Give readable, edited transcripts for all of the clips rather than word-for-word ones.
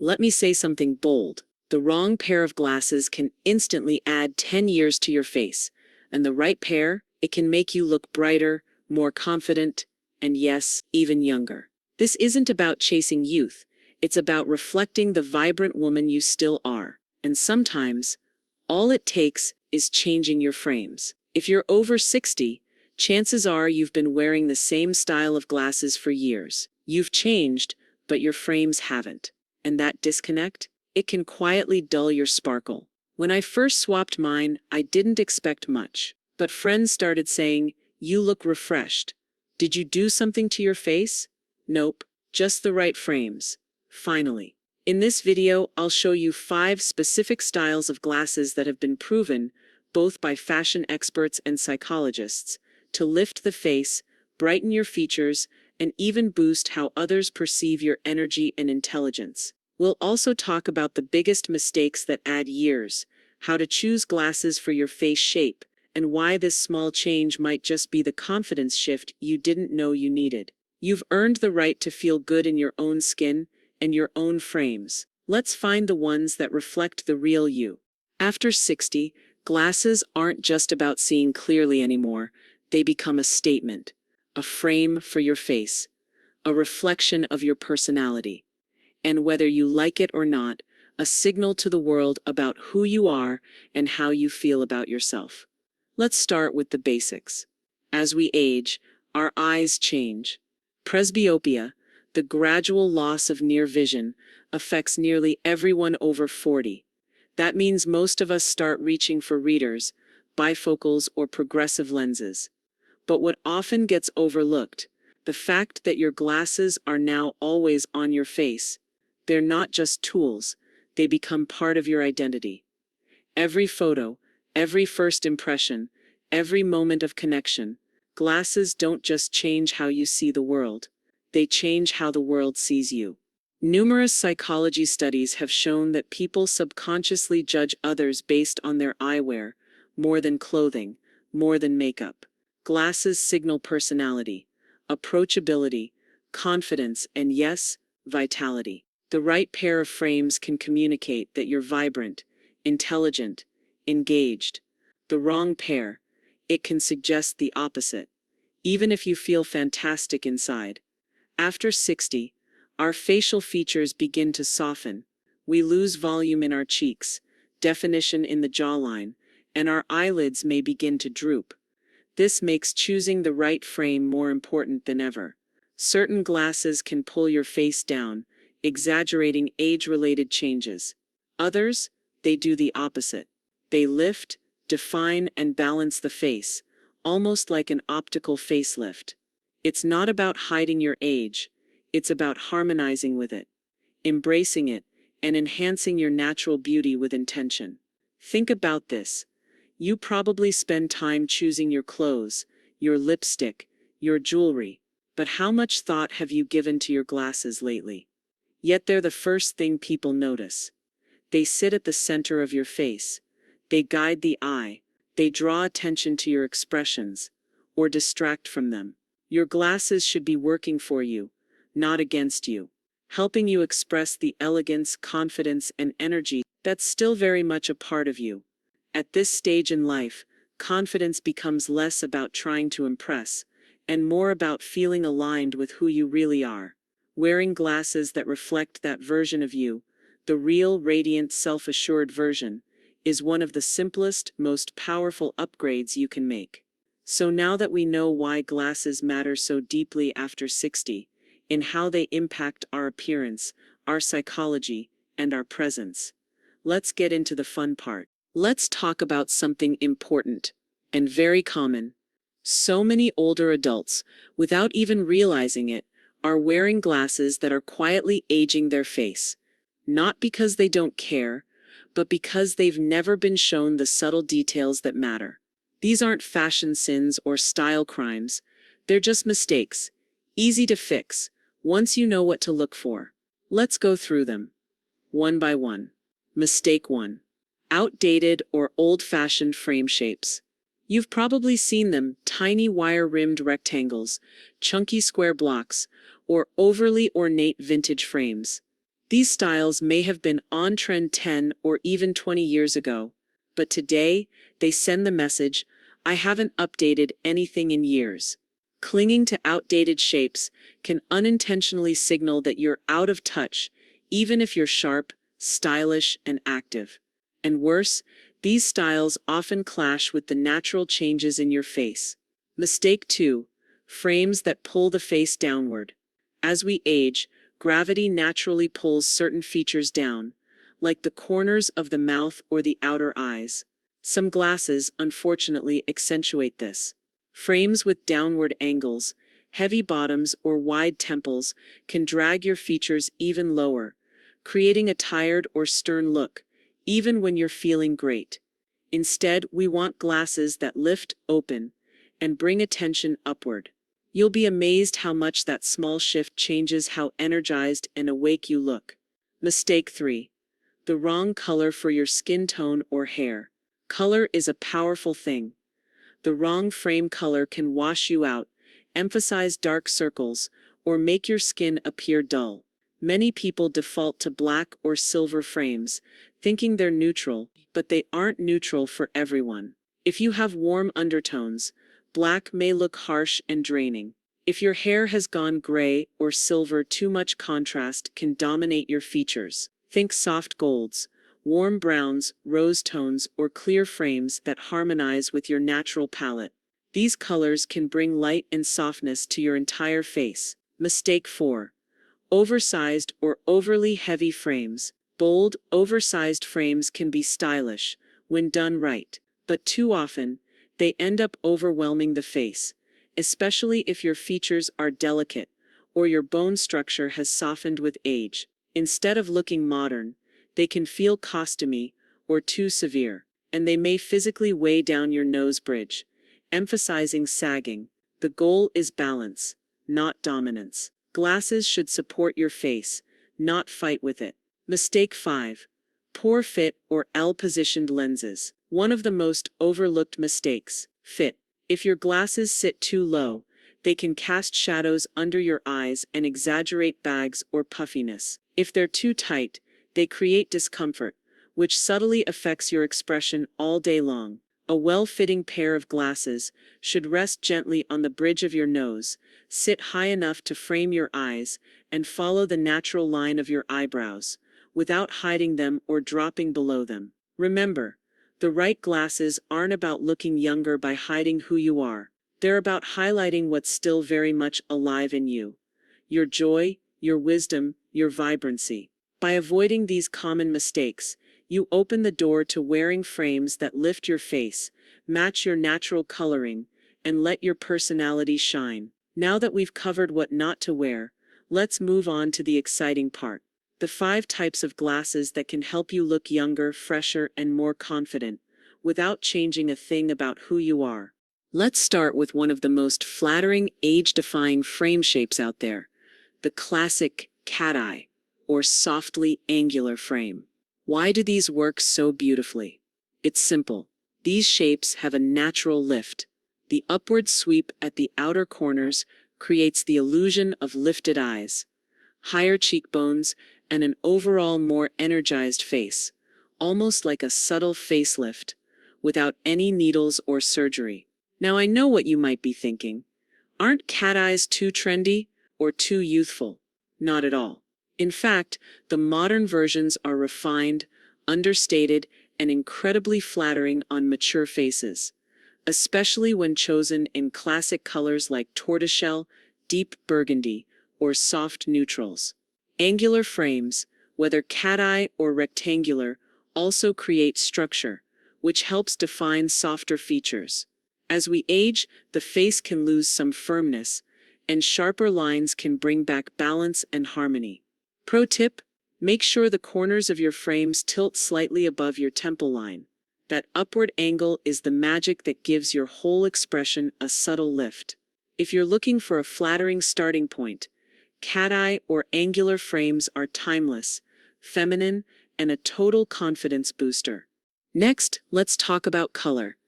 Let me say something bold. The wrong pair of glasses can instantly add 10 years to your face, and the right pair, it can make you look brighter, more confident, and yes, even younger. This isn't about chasing youth. It's about reflecting the vibrant woman you still are. And sometimes, all it takes is changing your frames. If you're over 60, chances are you've been wearing the same style of glasses for years. You've changed, but your frames haven't. And that disconnect? It can quietly dull your sparkle. When I first swapped mine, I didn't expect much. But friends started saying, "You look refreshed. Did you do something to your face?" Nope, just the right frames. Finally. In this video, I'll show you 5 specific styles of glasses that have been proven, both by fashion experts and psychologists, to lift the face, brighten your features, and even boost how others perceive your energy and intelligence. We'll also talk about the biggest mistakes that add years, how to choose glasses for your face shape, and why this small change might just be the confidence shift you didn't know you needed. You've earned the right to feel good in your own skin and your own frames. Let's find the ones that reflect the real you. After 60, glasses aren't just about seeing clearly anymore. They become a statement, a frame for your face, a reflection of your personality. And whether you like it or not, a signal to the world about who you are and how you feel about yourself. Let's start with the basics. As we age, our eyes change. Presbyopia, the gradual loss of near vision, affects nearly everyone over 40. That means most of us start reaching for readers, bifocals, or progressive lenses. But what often gets overlooked, the fact that your glasses are now always on your face. They're not just tools, they become part of your identity. Every photo, every first impression, every moment of connection, glasses don't just change how you see the world, they change how the world sees you. Numerous psychology studies have shown that people subconsciously judge others based on their eyewear, more than clothing, more than makeup. Glasses signal personality, approachability, confidence, and yes, vitality. The right pair of frames can communicate that you're vibrant, intelligent, engaged. The wrong pair, it can suggest the opposite, even if you feel fantastic inside. After 60, our facial features begin to soften. We lose volume in our cheeks, definition in the jawline, and our eyelids may begin to droop. This makes choosing the right frame more important than ever. Certain glasses can pull your face down, exaggerating age-related changes. Others, they do the opposite. They lift, define, and balance the face, almost like an optical facelift. It's not about hiding your age, it's about harmonizing with it, embracing it, and enhancing your natural beauty with intention. Think about this. You probably spend time choosing your clothes, your lipstick, your jewelry, but how much thought have you given to your glasses lately? Yet they're the first thing people notice. They sit at the center of your face. They guide the eye. They draw attention to your expressions, or distract from them. Your glasses should be working for you, not against you, helping you express the elegance, confidence, and energy that's still very much a part of you. At this stage in life, confidence becomes less about trying to impress, and more about feeling aligned with who you really are. Wearing glasses that reflect that version of you, the real, radiant, self-assured version, is one of the simplest, most powerful upgrades you can make. So now that we know why glasses matter so deeply after 60, in how they impact our appearance, our psychology, and our presence, let's get into the fun part. Let's talk about something important and very common. So many older adults, without even realizing it, are wearing glasses that are quietly aging their face, not because they don't care, but because they've never been shown the subtle details that matter. These aren't fashion sins or style crimes, they're just mistakes, easy to fix, once you know what to look for. Let's go through them, one by one. Mistake 1. Outdated or old-fashioned frame shapes. You've probably seen them, tiny wire-rimmed rectangles, chunky square blocks, or overly ornate vintage frames. These styles may have been on trend 10 or even 20 years ago, but today they send the message, I haven't updated anything in years. Clinging to outdated shapes can unintentionally signal that you're out of touch, even if you're sharp, stylish, and active. And worse, these styles often clash with the natural changes in your face. Mistake 2. Frames that pull the face downward. As we age, gravity naturally pulls certain features down, like the corners of the mouth or the outer eyes. Some glasses, unfortunately, accentuate this. Frames with downward angles, heavy bottoms, or wide temples can drag your features even lower, creating a tired or stern look, even when you're feeling great. Instead, we want glasses that lift open and bring attention upward. You'll be amazed how much that small shift changes how energized and awake you look. Mistake 3. The wrong color for your skin tone or hair. Color is a powerful thing. The wrong frame color can wash you out, emphasize dark circles, or make your skin appear dull. Many people default to black or silver frames, thinking they're neutral, but they aren't neutral for everyone. If you have warm undertones, black may look harsh and draining. If your hair has gone gray or silver, too much contrast can dominate your features. Think soft golds, warm browns, rose tones, or clear frames that harmonize with your natural palette. These colors can bring light and softness to your entire face. Mistake 4. Oversized or overly heavy frames. Bold, oversized frames can be stylish when done right, but too often, they end up overwhelming the face, especially if your features are delicate or your bone structure has softened with age. Instead of looking modern, they can feel costumey or too severe, and they may physically weigh down your nose bridge, emphasizing sagging. The goal is balance, not dominance. Glasses should support your face, not fight with it. Mistake 5. Poor fit or L-positioned lenses. One of the most overlooked mistakes. Fit. If your glasses sit too low, they can cast shadows under your eyes and exaggerate bags or puffiness. If they're too tight, they create discomfort, which subtly affects your expression all day long. A well-fitting pair of glasses should rest gently on the bridge of your nose, sit high enough to frame your eyes, and follow the natural line of your eyebrows, without hiding them or dropping below them. Remember, the right glasses aren't about looking younger by hiding who you are. They're about highlighting what's still very much alive in you. Your joy, your wisdom, your vibrancy. By avoiding these common mistakes, you open the door to wearing frames that lift your face, match your natural coloring, and let your personality shine. Now that we've covered what not to wear, let's move on to the exciting part. The 5 types of glasses that can help you look younger, fresher, and more confident, without changing a thing about who you are. Let's start with one of the most flattering, age-defying frame shapes out there, the classic cat eye, or softly angular frame. Why do these work so beautifully? It's simple. These shapes have a natural lift. The upward sweep at the outer corners creates the illusion of lifted eyes, higher cheekbones, and an overall more energized face, almost like a subtle facelift, without any needles or surgery. Now I know what you might be thinking. Aren't cat eyes too trendy or too youthful? Not at all. In fact, the modern versions are refined, understated, and incredibly flattering on mature faces, especially when chosen in classic colors like tortoiseshell, deep burgundy, or soft neutrals. Angular frames, whether cat eye or rectangular, also create structure, which helps define softer features. As we age, the face can lose some firmness, and sharper lines can bring back balance and harmony. Pro tip: make sure the corners of your frames tilt slightly above your temple line. That upward angle is the magic that gives your whole expression a subtle lift. If you're looking for a flattering starting point, cat eye or angular frames are timeless, feminine, and a total confidence booster. Next, let's talk about color,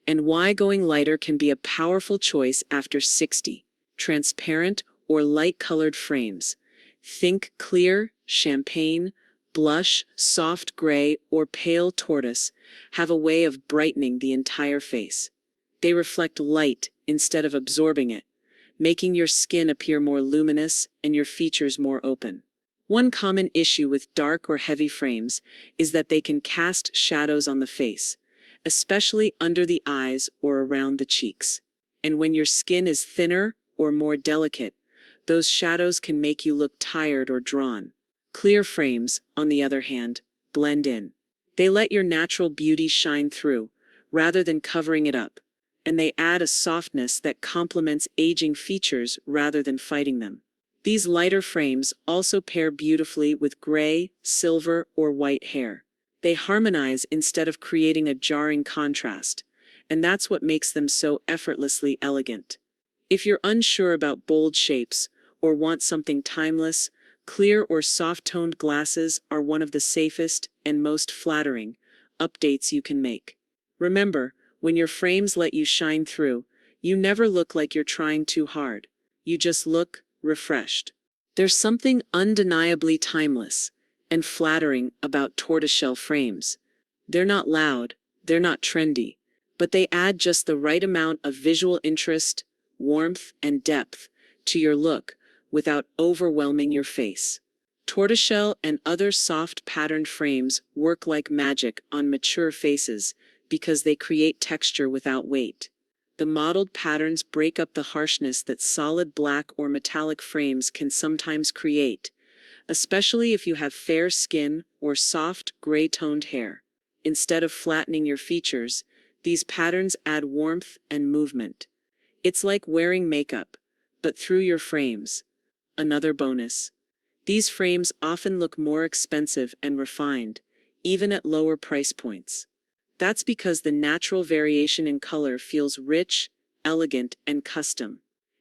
and why going lighter can be a powerful choice after 60. Transparent or light-colored frames. Think clear, champagne, blush, soft gray, or pale tortoise have a way of brightening the entire face. They reflect light instead of absorbing it, making your skin appear more luminous and your features more open. One common issue with dark or heavy frames is that they can cast shadows on the face, especially under the eyes or around the cheeks. And when your skin is thinner or more delicate, those shadows can make you look tired or drawn. Clear frames, on the other hand, blend in. They let your natural beauty shine through, rather than covering it up, and they add a softness that complements aging features rather than fighting them. These lighter frames also pair beautifully with gray, silver, or white hair. They harmonize instead of creating a jarring contrast, and that's what makes them so effortlessly elegant. If you're unsure about bold shapes or want something timeless, clear or soft-toned glasses are one of the safest and most flattering updates you can make. Remember, when your frames let you shine through, you never look like you're trying too hard. You just look refreshed. There's something undeniably timeless and flattering about tortoiseshell frames. They're not loud, they're not trendy, but they add just the right amount of visual interest, warmth, and depth to your look without overwhelming your face. Tortoiseshell and other soft patterned frames work like magic on mature faces because they create texture without weight. The mottled patterns break up the harshness that solid black or metallic frames can sometimes create, especially if you have fair skin or soft, gray-toned hair. Instead of flattening your features, these patterns add warmth and movement. It's like wearing makeup, but through your frames. Another bonus. These frames often look more expensive and refined, even at lower price points. That's because the natural variation in color feels rich, elegant, and custom.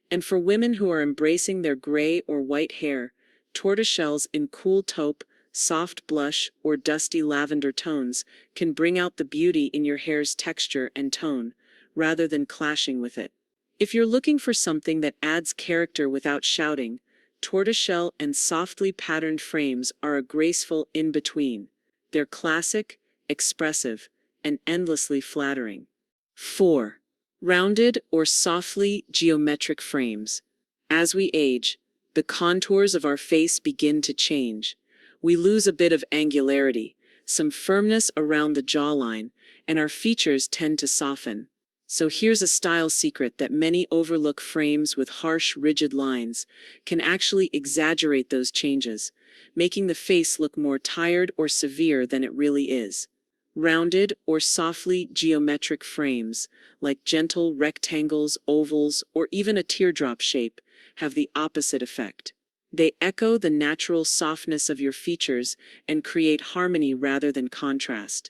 And for women who are embracing their gray or white hair, tortoiseshells in cool taupe, soft blush, or dusty lavender tones can bring out the beauty in your hair's texture and tone, rather than clashing with it. If you're looking for something that adds character without shouting, tortoiseshell and softly patterned frames are a graceful in-between. They're classic, expressive, and endlessly flattering. 4. Rounded or softly geometric frames. As we age, the contours of our face begin to change. We lose a bit of angularity, some firmness around the jawline, and our features tend to soften. So here's a style secret that many overlook: frames with harsh, rigid lines can actually exaggerate those changes, making the face look more tired or severe than it really is. Rounded or softly geometric frames, like gentle rectangles, ovals, or even a teardrop shape, have the opposite effect. They echo the natural softness of your features and create harmony rather than contrast.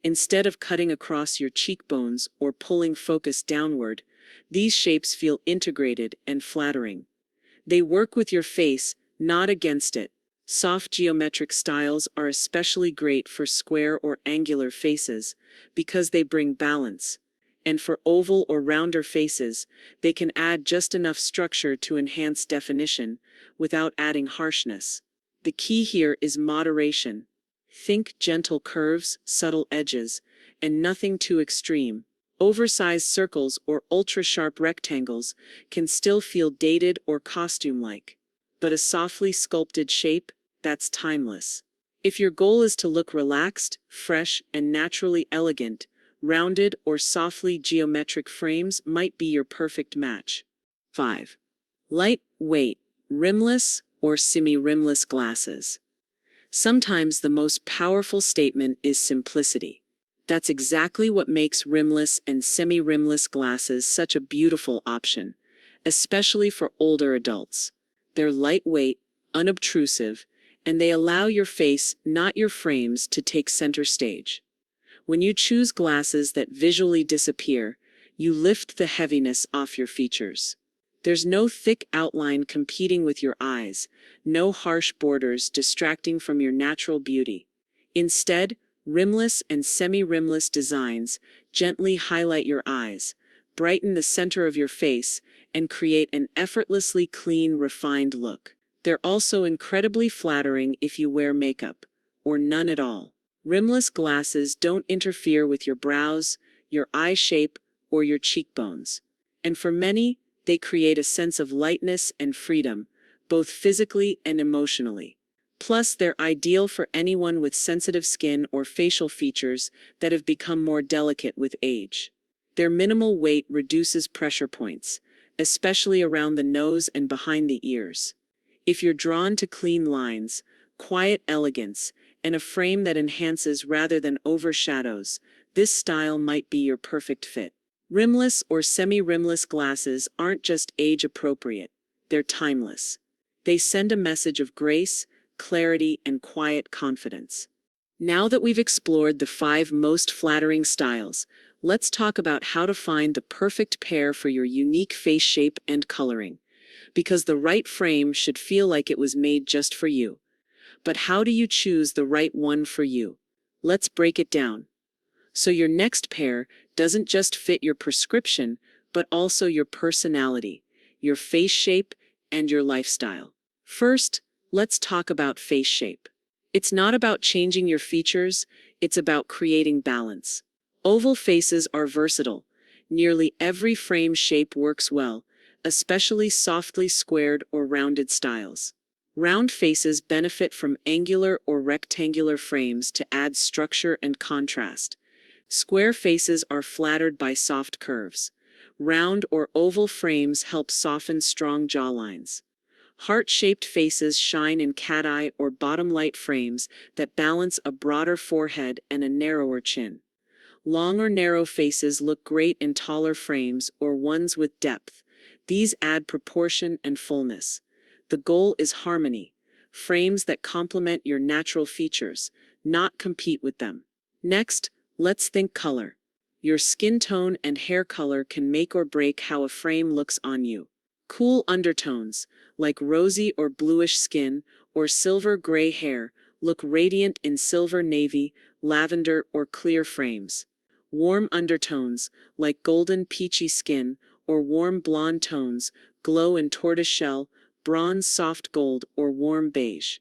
Instead of cutting across your cheekbones or pulling focus downward, these shapes feel integrated and flattering. They work with your face, not against it. Soft geometric styles are especially great for square or angular faces because they bring balance. And for oval or rounder faces, they can add just enough structure to enhance definition without adding harshness. The key here is moderation. Think gentle curves, subtle edges, and nothing too extreme. Oversized circles or ultra-sharp rectangles can still feel dated or costume-like. But a softly sculpted shape, that's timeless. If your goal is to look relaxed, fresh, and naturally elegant, rounded or softly geometric frames might be your perfect match. 5. Lightweight, rimless, or semi-rimless glasses. Sometimes the most powerful statement is simplicity. That's exactly what makes rimless and semi-rimless glasses such a beautiful option, especially for older adults. They're lightweight, unobtrusive, and they allow your face, not your frames, to take center stage. When you choose glasses that visually disappear, you lift the heaviness off your features. There's no thick outline competing with your eyes, no harsh borders distracting from your natural beauty. Instead, rimless and semi-rimless designs gently highlight your eyes, brighten the center of your face, and create an effortlessly clean, refined look. They're also incredibly flattering if you wear makeup, or none at all. Rimless glasses don't interfere with your brows, your eye shape, or your cheekbones. And for many, they create a sense of lightness and freedom, both physically and emotionally. Plus, they're ideal for anyone with sensitive skin or facial features that have become more delicate with age. Their minimal weight reduces pressure points, especially around the nose and behind the ears. If you're drawn to clean lines, quiet elegance, and a frame that enhances rather than overshadows, this style might be your perfect fit. Rimless or semi-rimless glasses aren't just age-appropriate, they're timeless. They send a message of grace, clarity, and quiet confidence. Now that we've explored the 5 most flattering styles, let's talk about how to find the perfect pair for your unique face shape and coloring. Because the right frame should feel like it was made just for you. But how do you choose the right one for you? Let's break it down. So your next pair doesn't just fit your prescription, but also your personality, your face shape, and your lifestyle. First, let's talk about face shape. It's not about changing your features, it's about creating balance. Oval faces are versatile. Nearly every frame shape works well, especially softly squared or rounded styles. Round faces benefit from angular or rectangular frames to add structure and contrast. Square faces are flattered by soft curves. Round or oval frames help soften strong jawlines. Heart-shaped faces shine in cat-eye or bottom-light frames that balance a broader forehead and a narrower chin. Long or narrow faces look great in taller frames or ones with depth. These add proportion and fullness. The goal is harmony, frames that complement your natural features, not compete with them. Next, let's think color. Your skin tone and hair color can make or break how a frame looks on you. Cool undertones, like rosy or bluish skin or silver-gray hair, look radiant in silver navy, lavender, or clear frames. Warm undertones, like golden peachy skin or warm blonde tones, glow in tortoiseshell, bronze soft gold, or warm beige.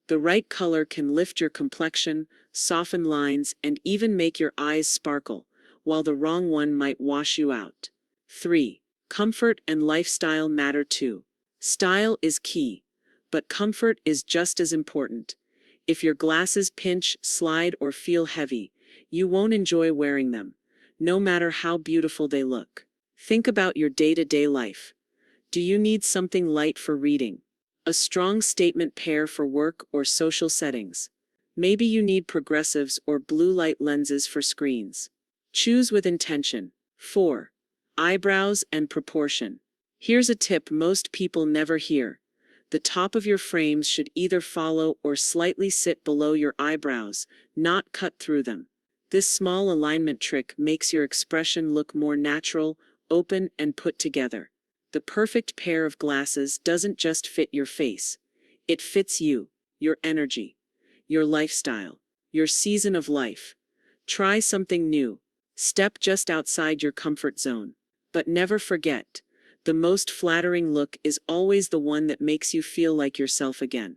The right color can lift your complexion, soften lines, and even make your eyes sparkle, while the wrong one might wash you out. 3. Comfort and lifestyle matter too. Style is key, but comfort is just as important. If your glasses pinch, slide, or feel heavy, you won't enjoy wearing them, no matter how beautiful they look. Think about your day-to-day life. Do you need something light for reading? A strong statement pair for work or social settings? Maybe you need progressives or blue light lenses for screens. Choose with intention. 4. Eyebrows and proportion. Here's a tip most people never hear. The top of your frames should either follow or slightly sit below your eyebrows, not cut through them. This small alignment trick makes your expression look more natural, open, and put together. The perfect pair of glasses doesn't just fit your face. It fits you, your energy, your lifestyle, your season of life. Try something new. Step just outside your comfort zone. But never forget, the most flattering look is always the one that makes you feel like yourself again.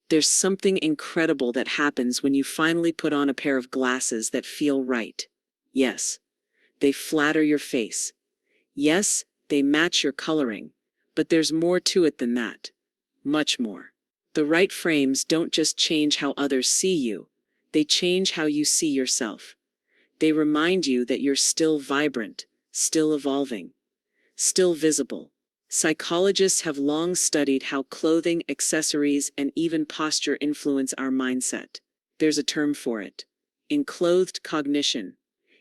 There's something incredible that happens when you finally put on a pair of glasses that feel right. Yes, they flatter your face. Yes, they match your coloring. But there's more to it than that. Much more. The right frames don't just change how others see you, they change how you see yourself. They remind you that you're still vibrant, still evolving, still visible. Psychologists have long studied how clothing, accessories, and even posture influence our mindset. There's a term for it. Enclothed cognition.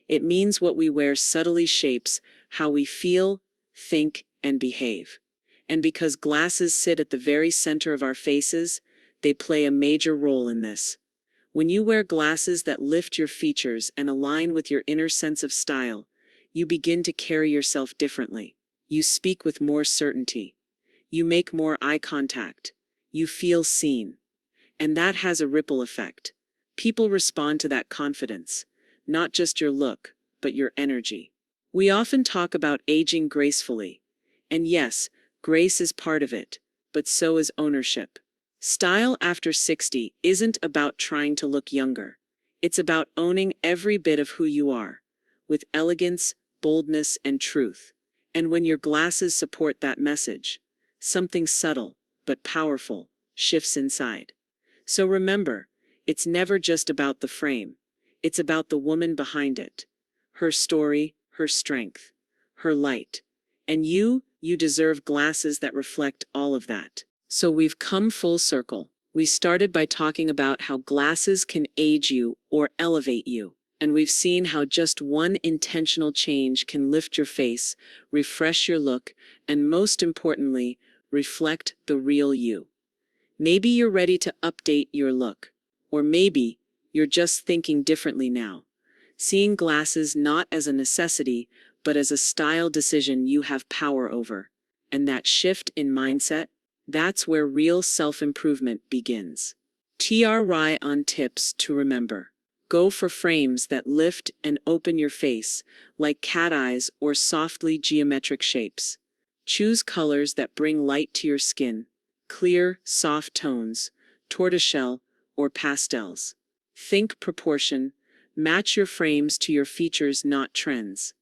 It means what we wear subtly shapes how we feel, think, and behave. And because glasses sit at the very center of our faces, they play a major role in this. When you wear glasses that lift your features and align with your inner sense of style, you begin to carry yourself differently. You speak with more certainty. You make more eye contact. You feel seen. And that has a ripple effect. People respond to that confidence, not just your look, but your energy. We often talk about aging gracefully. And yes, grace is part of it, but so is ownership. Style after 60 isn't about trying to look younger. It's about owning every bit of who you are, with elegance, boldness, and truth. And when your glasses support that message, something subtle but powerful shifts inside. So remember, it's never just about the frame. It's about the woman behind it. Her story, her strength, her light. And you deserve glasses that reflect all of that. So we've come full circle. We started by talking about how glasses can age you or elevate you. And we've seen how just one intentional change can lift your face, refresh your look, and most importantly, reflect the real you. Maybe you're ready to update your look. Or maybe you're just thinking differently now, seeing glasses not as a necessity, but as a style decision you have power over. And that shift in mindset, that's where real self-improvement begins. TRI on tips to remember. Go for frames that lift and open your face, like cat eyes or softly geometric shapes. Choose colors that bring light to your skin, clear, soft tones, tortoiseshell, or pastels. Think proportion, match your frames to your features, not trends.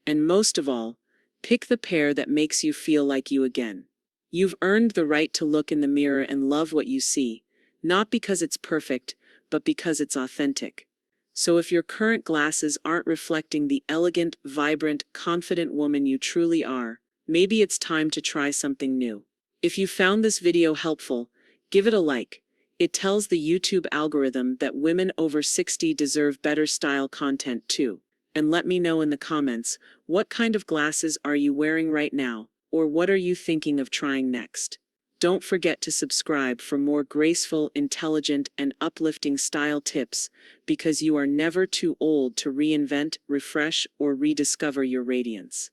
And most of all, pick the pair that makes you feel like you again. You've earned the right to look in the mirror and love what you see, not because it's perfect, but because it's authentic. So if your current glasses aren't reflecting the elegant, vibrant, confident woman you truly are, maybe it's time to try something new. If you found this video helpful, give it a like. It tells the YouTube algorithm that women over 60 deserve better style content too. And let me know in the comments, what kind of glasses are you wearing right now, or what are you thinking of trying next? Don't forget to subscribe for more graceful, intelligent, and uplifting style tips, because you are never too old to reinvent, refresh, or rediscover your radiance.